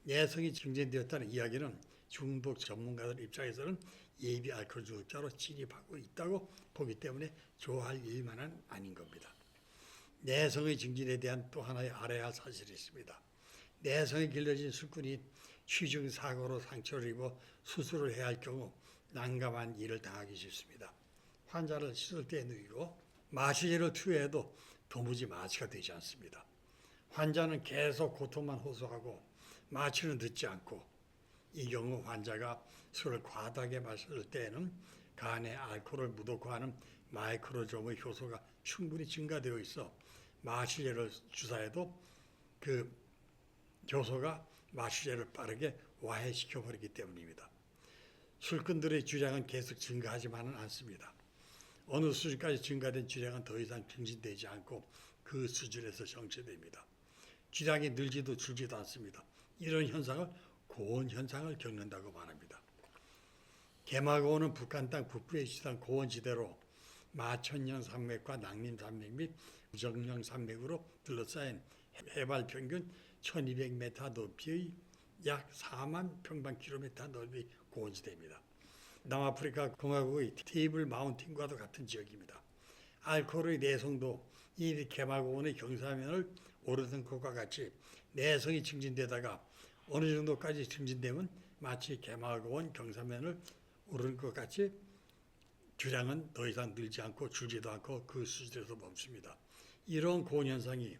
내성이 증진되었다는 이야기는 중독 전문가들 입장에서는 예비 알코올 중독자로 진입하고 있다고 보기 때문에 좋아할 일만은 아닌 겁니다. 내성의 증진에 대한 또 하나의 알아야 할 사실이 있습니다. 내성이 길러진 술꾼이 취중사고로 상처를 입어 수술을 해야 할 경우 난감한 일을 당하기 쉽습니다. 환자를 씻을 때 누이고 마취제를 투여해도 도무지 마취가 되지 않습니다. 환자는 계속 고통만 호소하고 마취는 듣지 않고, 이 경우 환자가 술을 과다하게 마실 때에는 간에 알코올을 무독화하는 마이크로좀의 효소가 충분히 증가되어 있어 마취제를 주사해도 그 효소가 마취제를 빠르게 와해시켜버리기 때문입니다. 술꾼들의 주량은 계속 증가하지만은 않습니다. 어느 수준까지 증가된 주량은 더 이상 증진되지 않고 그 수준에서 정체됩니다. 주량이 늘지도 줄지도 않습니다. 이런 현상을 고온 현상을 겪는다고 말합니다. 개마고원은 북한 땅 북부에 위치한 고원지대로 마천령 산맥과 낭림 산맥 및 무정령 산맥으로 둘러싸인 해발 평균 1200m 높이의 약 4만 평방킬로미터 넓이의 고원지대입니다. 남아프리카 공화국의 테이블 마운틴과도 같은 지역입니다. 알코올의 내성도 이 개마고원의 경사면을 오르는 것과 같이 내성이 증진되다가 어느 정도까지 증진되면 마치 개마고원 경사면을 오르는 것 같이 주량은 더 이상 늘지 않고 줄지도 않고 그 수준에서 멈춥니다. 이런 고온 현상이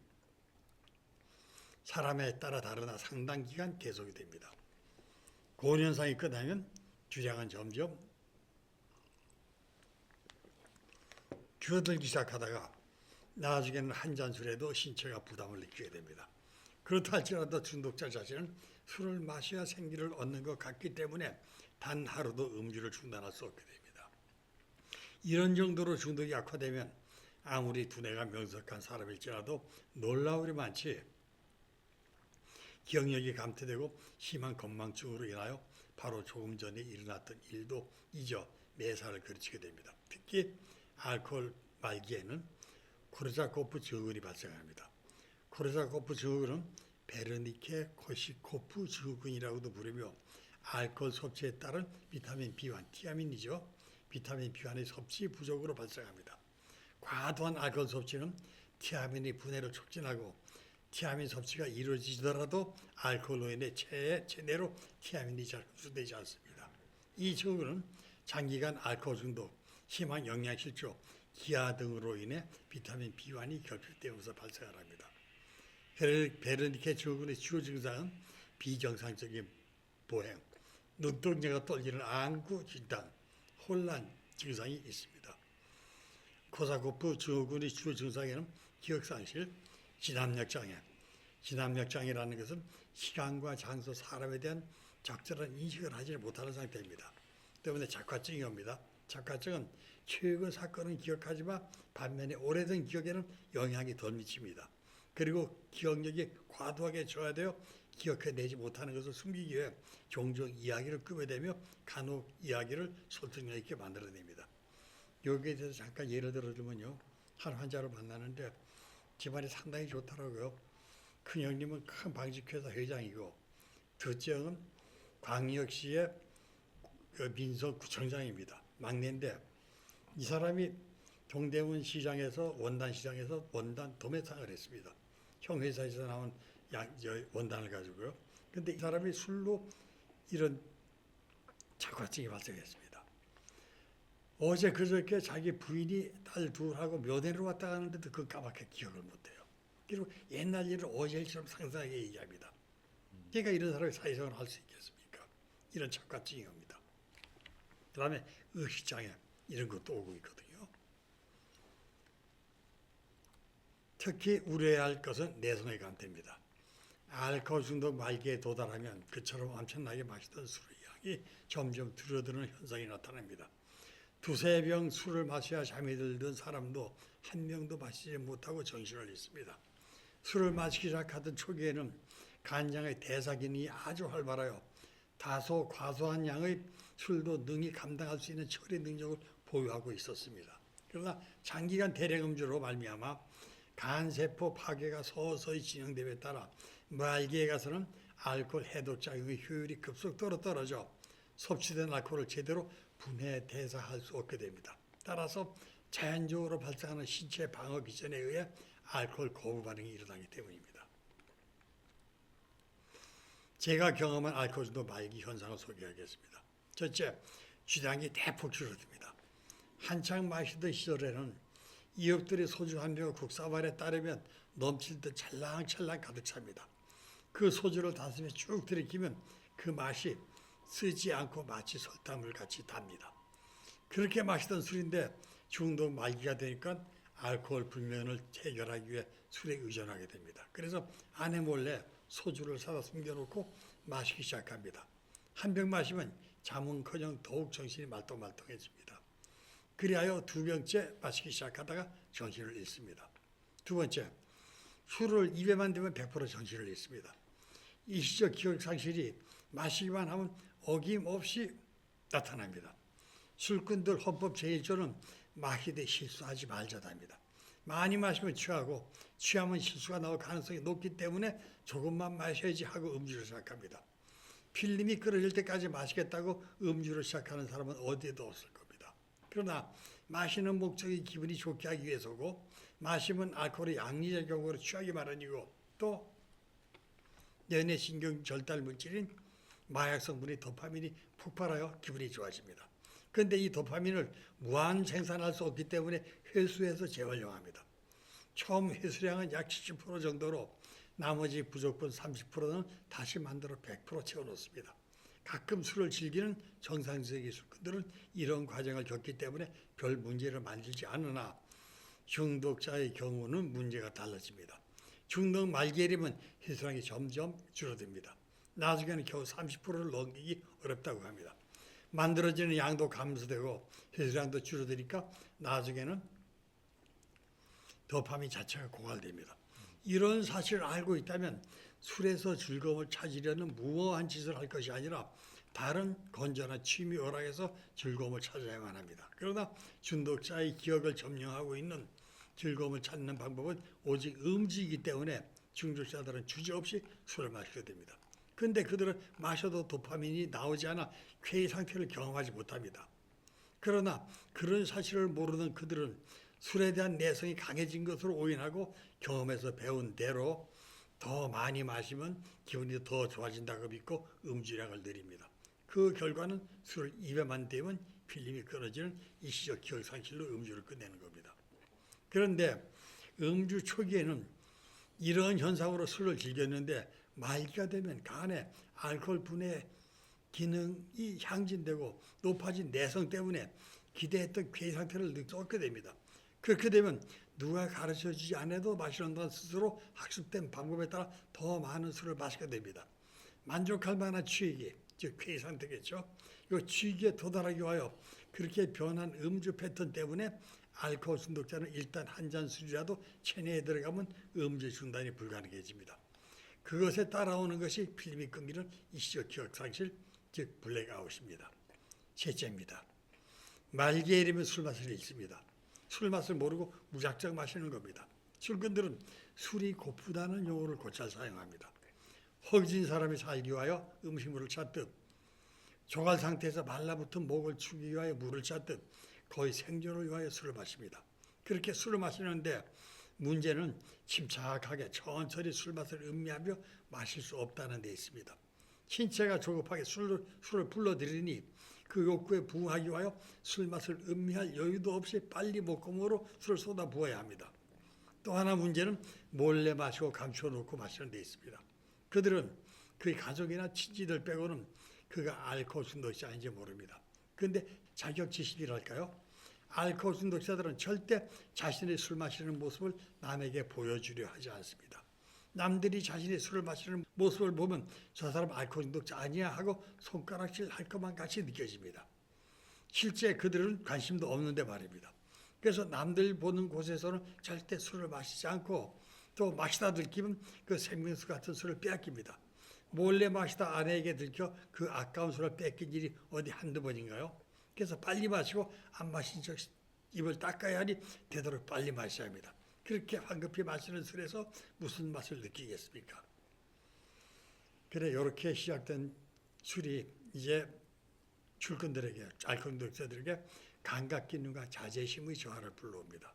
사람에 따라 다르나 상당 기간 계속이 됩니다. 고온 현상이 끝나면 주량은 점점 줄어들기 시작하다가 나중에는 한 잔 술에도 신체가 부담을 느끼게 됩니다. 그렇다 할지라도 중독자 자신은 술을 마셔야 생기를 얻는 것 같기 때문에 단 하루도 음주를 중단할 수 없게 됩니다. 이런 정도로 중독이 악화되면 아무리 두뇌가 명석한 사람일지라도 놀라울이 많지 기억력이 감퇴되고 심한 건망증으로 인하여 바로 조금 전에 일어났던 일도 잊어 매사를 그르치게 됩니다. 특히 알코올 말기에는 코르자코프 증후군이 발생합니다. 코르자코프 증후군은 베르니케 코시코프 증후군이라고도 부르며 알코올 섭취에 따른 비타민 B1, 티아민이죠. 비타민 B1의 섭취 부족으로 발생합니다. 과도한 알코올 섭취는 티아민의 분해를 촉진하고 티아민 섭취가 이루어지더라도 알코올로 인해 체에 제대로 티아민이 잘 흡수되지 않습니다. 이 증후군은 장기간 알코올 중독, 심한 영양실조, 기아 등으로 인해 비타민 B1이 결핍되면서 발생합니다. 베르니케 증후군의 주요 증상은 비정상적인 보행, 눈동자가 떨리는 안구 진단, 혼란 증상이 있습니다. 코사코프 증후군의 주요 증상에는 기억상실, 진압력장애. 진압력장애라는 것은 시간과 장소, 사람에 대한 적절한 인식을 하지 못하는 상태입니다. 때문에 작화증이 옵니다. 작화증은 최근 사건은 기억하지만 반면에 오래된 기억에는 영향이 덜 미칩니다. 그리고 기억력이 과도하게 저하되어 기억해내지 못하는 것을 숨기기 위해 종종 이야기를 끄어대며 간혹 이야기를 설득력 있게 만들어냅니다. 여기에 대해서 잠깐 예를 들어주면요. 한 환자를 만나는데 집안이 상당히 좋더라고요. 큰형님은 큰 방직회사 회장이고 둘째 형은 광역시의 민서구청장입니다. 막내인데 이 사람이 동대문 시장에서 원단 도매상을 했습니다. 형 회사에서 나온 원단을 가지고요. 근데 이 사람이 술로 이런 자과증이 발생했습니다. 어제 그저께 자기 부인이 딸 둘하고 묘대로 왔다 가는데도 그 까맣게 기억을 못해요. 그리고 옛날 일을 어제 일처럼 상상하게 얘기합니다. 그러니까 이런 사람이 사회생활을 할 수 있겠습니까? 이런 자과증이 옵니다. 그 다음에 의식장애 이런 것도 오고 있거든요. 특히 우려해야 할 것은 내성의 감퇴입니다. 알코올 중독 말기에 도달하면 그처럼 엄청나게 마시던 술의 양이 점점 줄어드는 현상이 나타납니다. 두세 병 술을 마셔야 잠이 들던 사람도 한 명도 마시지 못하고 정신을 잃습니다. 술을 마시기 시작하던 초기에는 간장의 대사 기능이 아주 활발하여 다소 과소한 양의 술도 능히 감당할 수 있는 처리 능력을 보유하고 있었습니다. 그러나 장기간 대량 음주로 말미암아 간세포 파괴가 서서히 진행됨에 따라 말기에 가서는 알코올 해독작용의 효율이 급속도로 떨어져 섭취된 알코올을 제대로 분해 대사할 수 없게 됩니다. 따라서 자연적으로 발생하는 신체 방어 기전에 의해 알코올 거부 반응이 일어나기 때문입니다. 제가 경험한 알코올 중독 말기 현상을 소개하겠습니다. 첫째, 주량이 대폭 줄어듭니다. 한창 마시던 시절에는 이웃들이 소주 한 병을 국사발에 따르면 넘칠 듯 찰랑찰랑 가득 찹니다. 그 소주를 다스며 쭉 들이키면 그 맛이 쓰지 않고 마치 설탕물 같이 답니다. 그렇게 마시던 술인데 중독 말기가 되니까 알코올 불면을 해결하기 위해 술에 의존하게 됩니다. 그래서 아내 몰래 소주를 사다 숨겨놓고 마시기 시작합니다. 한 병 마시면 잠은커녕 더욱 정신이 말똥말똥해집니다. 그리하여 두 병째 마시기 시작하다가 정신을 잃습니다. 두 번째, 술을 입에만 대면 100% 정신을 잃습니다. 일시적 기억 상실이 마시기만 하면 어김없이 나타납니다. 술꾼들 헌법 제1조는 마시되 실수하지 말자답니다. 많이 마시면 취하고 취하면 실수가 나올 가능성이 높기 때문에 조금만 마셔야지 하고 음주를 시작합니다. 필름이 끊어질 때까지 마시겠다고 음주를 시작하는 사람은 어디에도 없을 겁니다. 그러나 마시는 목적이 기분이 좋게 하기 위해서고 마시면 알코올의 양리작용으로 취하기 마련이고 또 연내신경 절달 물질인 마약 성분인 도파민이 폭발하여 기분이 좋아집니다. 그런데 이 도파민을 무한 생산할 수 없기 때문에 회수해서 재활용합니다. 처음 회수량은 약 70% 정도로 나머지 부족분 30%는 다시 만들어 100% 채워놓습니다. 가끔 술을 즐기는 정상적인 술꾼들은 이런 과정을 겪기 때문에 별 문제를 만들지 않으나 중독자의 경우는 문제가 달라집니다. 중독 말기에 이르면 회수량이 점점 줄어듭니다. 나중에는 겨우 30%를 넘기기 어렵다고 합니다. 만들어지는 양도 감소되고 회수량도 줄어드니까 나중에는 도파민 자체가 고갈됩니다. 이런 사실을 알고 있다면 술에서 즐거움을 찾으려는 무모한 짓을 할 것이 아니라 다른 건전한 취미 오락에서 즐거움을 찾아야만 합니다. 그러나 중독자의 기억을 점령하고 있는 즐거움을 찾는 방법은 오직 음주이기 때문에 중독자들은 주저없이 술을 마시게 됩니다. 그런데 그들은 마셔도 도파민이 나오지 않아 쾌의 상태를 경험하지 못합니다. 그러나 그런 사실을 모르는 그들은 술에 대한 내성이 강해진 것으로 오인하고 경험에서 배운 대로 더 많이 마시면 기분이 더 좋아진다고 믿고 음주량을 늘립니다. 그 결과는 술을 입에만 대면 필름이 끊어지는 일시적 기억 상실로 음주를 끝내는 겁니다. 그런데 음주 초기에는 이런 현상으로 술을 즐겼는데 말기가 되면 간에 알코올 분해 기능이 향진되고 높아진 내성 때문에 기대했던 쾌의 상태를 얻게 됩니다. 그렇게 되면 누가 가르쳐주지 않아도 마시는 스스로 학습된 방법에 따라 더 많은 술을 마시게 됩니다. 만족할 만한 취기, 즉 쾌의 상태겠죠. 이 취기에 도달하기 위하여 그렇게 변한 음주 패턴 때문에 알코올 중독자는 일단 한 잔 술이라도 체내에 들어가면 음주 중단이 불가능해집니다. 그것에 따라오는 것이 필름이 끊기는 일시적 기억 상실, 즉 블랙아웃입니다. 셋째입니다. 말기에 이르면 술맛을 잃습니다. 술맛을 모르고 무작정 마시는 겁니다. 술꾼들은 술이 고프다는 용어를 곧잘 사용합니다. 허기진 사람이 살기 위하여 음식물을 찾듯 조갈 상태에서 말라붙은 목을 축이기 위하여 물을 찾듯 거의 생존을 위하여 술을 마십니다. 그렇게 술을 마시는데 문제는 침착하게 천천히 술맛을 음미하며 마실 수 없다는 데 있습니다. 신체가 조급하게 술을 불러들이니 그 욕구에 부응하기 위하여 술맛을 음미할 여유도 없이 빨리 목구멍으로 술을 쏟아 부어야 합니다. 또 하나 문제는 몰래 마시고 감춰놓고 마시는 데 있습니다. 그들은 그의 가족이나 친지들 빼고는 그가 알코올 중독자인지 모릅니다. 그런데 자격지심이랄까요? 알코올 중독자들은 절대 자신의 술 마시는 모습을 남에게 보여주려 하지 않습니다. 남들이 자신이 술을 마시는 모습을 보면 저 사람 알코올 중독자 아니야 하고 손가락질 할 것만 같이 느껴집니다. 실제 그들은 관심도 없는데 말입니다. 그래서 남들 보는 곳에서는 절대 술을 마시지 않고 또 마시다 들키면 그 생명수 같은 술을 빼앗깁니다. 몰래 마시다 아내에게 들켜 그 아까운 술을 뺏긴 일이 어디 한두 번인가요? 그래서 빨리 마시고 안 마신 적 입을 닦아야 하니 되도록 빨리 마셔야 합니다. 그렇게 황급히 마시는 술에서 무슨 맛을 느끼겠습니까? 그래 이렇게 시작된 술이 이제 출근들에게 알코올 중독자들에게 감각 기능과 자제심의 저하를 불러옵니다.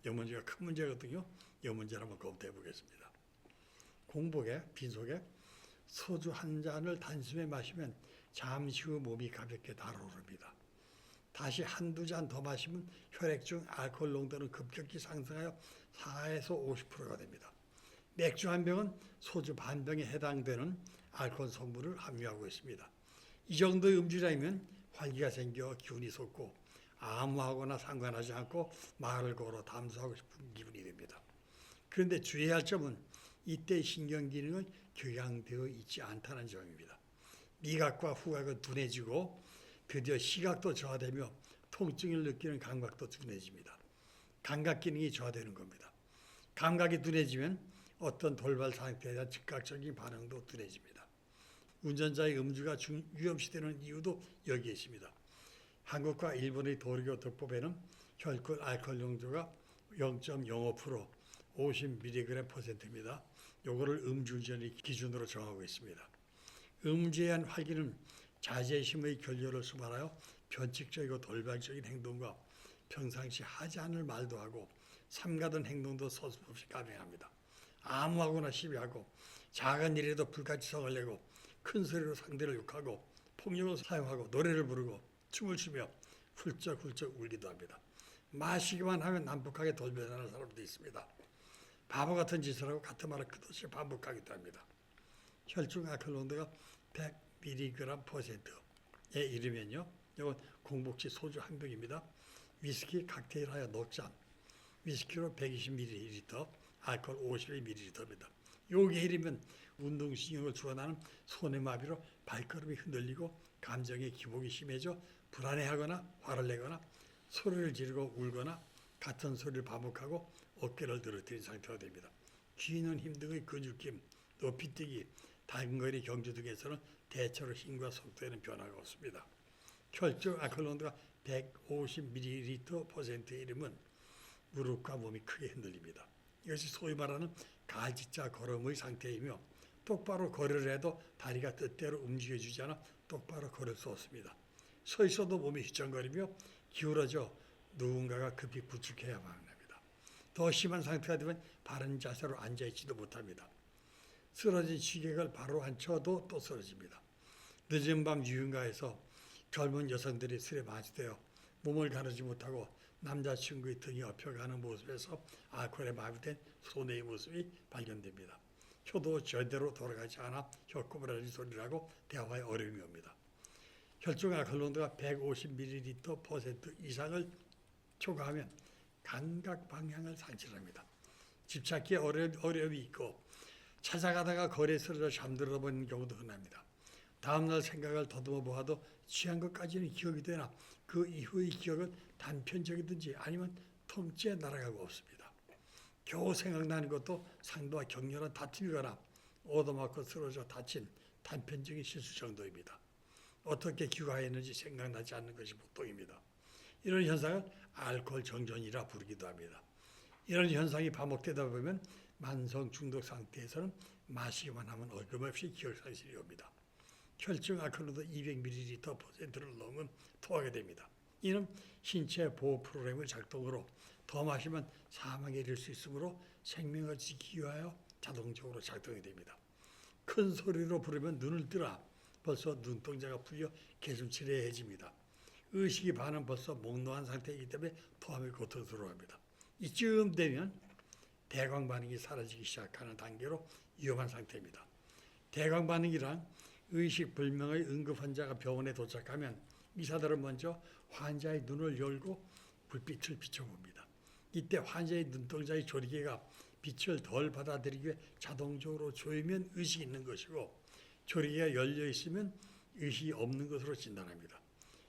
이 문제가 큰 문제거든요. 이 문제를 한번 검토해 보겠습니다. 공복에 빈속에 소주 한 잔을 단숨에 마시면 잠시 후 몸이 가볍게 달아오릅니다. 다시 한두 잔 더 마시면 혈액 중 알코올 농도는 급격히 상승하여 4에서 50%가 됩니다. 맥주 한 병은 소주 반 병에 해당되는 알코올 성분을 함유하고 있습니다. 이 정도의 음주량이면 활기가 생겨 기운이 솟고 아무하거나 상관하지 않고 말을 걸어 담소하고 싶은 기분이 됩니다. 그런데 주의해야 할 점은 이때 신경 기능은 격양되어 있지 않다는 점입니다. 미각과 후각은 둔해지고 드디어 시각도 저하되며 통증을 느끼는 감각도 둔해집니다. 감각 기능이 저하되는 겁니다. 감각이 둔해지면 어떤 돌발 상태에 대한 즉각적인 반응도 둔해집니다. 운전자의 음주가 위험시되는 이유도 여기에 있습니다. 한국과 일본의 도로교통법에는 혈액 알코올 농도가 0.05% 50mg/%입니다. 요거를 음주운전의 기준으로 정하고 있습니다. 음주에 의한 활기는 자제심의 결렬을 수반하여 변칙적이고 돌발적인 행동과 평상시 하지 않을 말도 하고 삼가던 행동도 서슴없이 감행합니다. 아무하고나 시비하고 작은 일에도 불가지성을 내고 큰 소리로 상대를 욕하고 폭력을 사용하고 노래를 부르고 춤을 추며 훌쩍훌쩍 울기도 합니다. 마시기만 하면 난폭하게 돌변하는 사람도 있습니다. 바보 같은 짓을 하고 같은 말을 끝없이 반복하기도 합니다. 혈중 알코올 농도가 100mg/%에 이르면요. 이건 공복시 소주 한 병입니다. 위스키 칵테일하여 녹잔, 위스키로 120ml, 알코올 52ml입니다. 여기에 이르면 운동신경을 주관하는 손해마비로 발걸음이 흔들리고 감정의 기복이 심해져 불안해하거나 화를 내거나 소리를 지르고 울거나 같은 소리를 반복하고 어깨를 늘어뜨린 상태가 됩니다. 쥐는 힘 등의 근육힘, 높이뛰기, 단거리 경주 등에서는 대체로 힘과 속도에는 변화가 없습니다. 혈중 알코올 농도가 150ml%에 이르면 무릎과 몸이 크게 흔들립니다. 이것이 소위 말하는 가지자 걸음의 상태이며 똑바로 걸으려 해도 다리가 뜻대로 움직여주지 않아 똑바로 걸을 수 없습니다. 서 있어도 몸이 휘청거리며 기울어져 누군가가 급히 부축해야만 합니다. 더 심한 상태가 되면 바른 자세로 앉아있지도 못합니다. 쓰러진 취객을 바로 앉혀도 또 쓰러집니다. 늦은 밤 유흥가에서 젊은 여성들이 술에 마시되어 몸을 가누지 못하고 남자친구의 등이 엎혀가는 모습에서 알코올에 마비된 소녀의 모습이 발견됩니다. 혀도 제대로 돌아가지 않아 혀꼬부라진 소리를 하고 대화에 어려움이 옵니다. 혈중 알코올 농도가 150ml% 이상을 초과하면 감각 방향을 상실합니다. 집찾기에 어려움이 있고 찾아가다가 거리에 쓰러져 잠들어 버리는 경우도 흔합니다. 다음날 생각을 더듬어 보아도 취한 것까지는 기억이 되나 그 이후의 기억은 단편적이든지 아니면 통째 날아가고 없습니다. 겨우 생각나는 것도 상대와 격렬한 다툼이거나 얻어맞고 쓰러져 다친 단편적인 실수 정도입니다. 어떻게 귀가했는지 생각나지 않는 것이 보통입니다. 이런 현상을 알코올 정전이라 부르기도 합니다. 이런 현상이 반복되다 보면 만성 중독 상태에서는 마시기만 하면 어김없이 기억상실이 옵니다. 혈중 알코올 농도 200ml%를 넘으면 토하게 됩니다. 이는 신체 보호 프로그램의 작동으로 더 마시면 사망에 이를 수 있으므로 생명을 지키기 위하여 자동적으로 작동이 됩니다. 큰 소리로 부르면 눈을 뜨라 벌써 눈동자가 풀려 개슴츠레해집니다. 의식이 반은 벌써 몽롱한 상태이기 때문에 토함이 고통스러워합니다. 이쯤 되면 대광 반응이 사라지기 시작하는 단계로 위험한 상태입니다. 대광 반응이란 의식 불명의 응급 환자가 병원에 도착하면 의사들은 먼저 환자의 눈을 열고 불빛을 비춰봅니다. 이때 환자의 눈동자의 조리개가 빛을 덜 받아들이기 위해 자동적으로 조이면 의식이 있는 것이고 조리개가 열려 있으면 의식이 없는 것으로 진단합니다.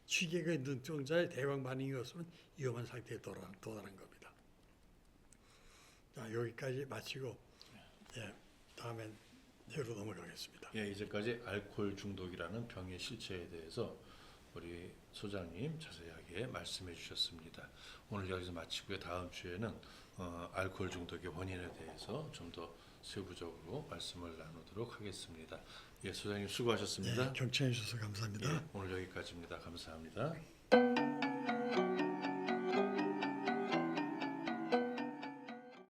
취객의 눈동자의 대광 반응이 없으면 위험한 상태에 도달한 겁니다. 자, 여기까지 마치고 다음엔 예로 넘어가겠습니다. 예, 이제까지 알코올 중독이라는 병의 실체에 대해서 우리 소장님 자세하게 말씀해 주셨습니다. 오늘 여기서 마치고요. 다음 주에는 알코올 중독의 원인에 대해서 좀 더 세부적으로 말씀을 나누도록 하겠습니다. 예, 소장님 수고하셨습니다. 경청해 주셔서 감사합니다. 예, 오늘 여기까지입니다. 감사합니다.